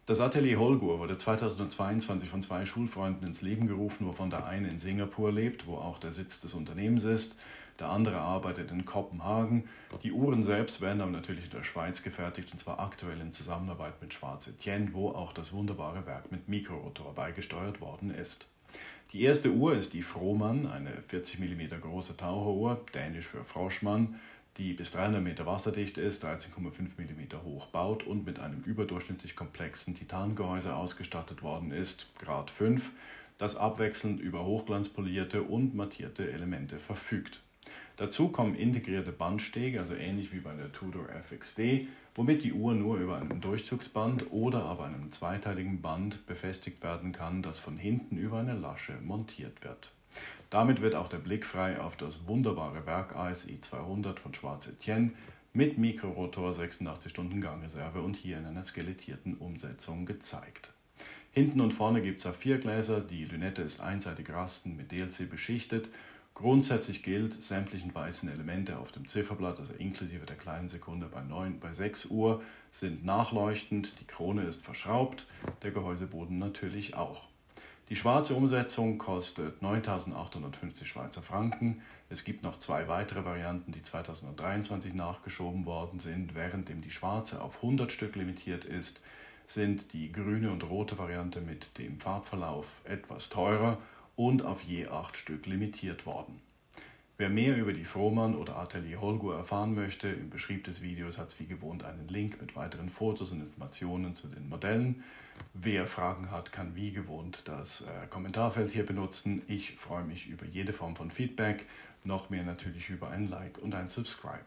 Das Atelier Holgur wurde 2022 von zwei Schulfreunden ins Leben gerufen, wovon der eine in Singapur lebt, wo auch der Sitz des Unternehmens ist. Der andere arbeitet in Kopenhagen. Die Uhren selbst werden aber natürlich in der Schweiz gefertigt, und zwar aktuell in Zusammenarbeit mit Schwarz Etienne, wo auch das wunderbare Werk mit Mikrorotor beigesteuert worden ist. Die erste Uhr ist die Frohmann, eine 40 mm große Taucheruhr, dänisch für Froschmann, die bis 300 Meter wasserdicht ist, 13,5 mm hoch baut und mit einem überdurchschnittlich komplexen Titangehäuse ausgestattet worden ist, Grad 5, das abwechselnd über hochglanzpolierte und mattierte Elemente verfügt. Dazu kommen integrierte Bandstege, also ähnlich wie bei der Tudor FXD, womit die Uhr nur über einem Durchzugsband oder aber einem zweiteiligen Band befestigt werden kann, das von hinten über eine Lasche montiert wird. Damit wird auch der Blick frei auf das wunderbare Werk ASI 200 von Schwarz Etienne mit Mikrorotor, 86 Stunden Gangreserve und hier in einer skelettierten Umsetzung gezeigt. Hinten und vorne gibt es Saphirgläser, die Lünette ist einseitig rasten mit DLC beschichtet. Grundsätzlich gilt, sämtlichen weißen Elemente auf dem Zifferblatt, also inklusive der kleinen Sekunde bei 6 Uhr, sind nachleuchtend, die Krone ist verschraubt, der Gehäuseboden natürlich auch. Die schwarze Umsetzung kostet 9.850 Schweizer Franken. Es gibt noch zwei weitere Varianten, die 2023 nachgeschoben worden sind. Währenddem die schwarze auf 100 Stück limitiert ist, sind die grüne und rote Variante mit dem Farbverlauf etwas teurer und auf je 8 Stück limitiert worden. Wer mehr über die Frohmann oder Atelier Holgur erfahren möchte, im Beschrieb des Videos hat es wie gewohnt einen Link mit weiteren Fotos und Informationen zu den Modellen. Wer Fragen hat, kann wie gewohnt das Kommentarfeld hier benutzen. Ich freue mich über jede Form von Feedback, noch mehr natürlich über ein Like und ein Subscribe.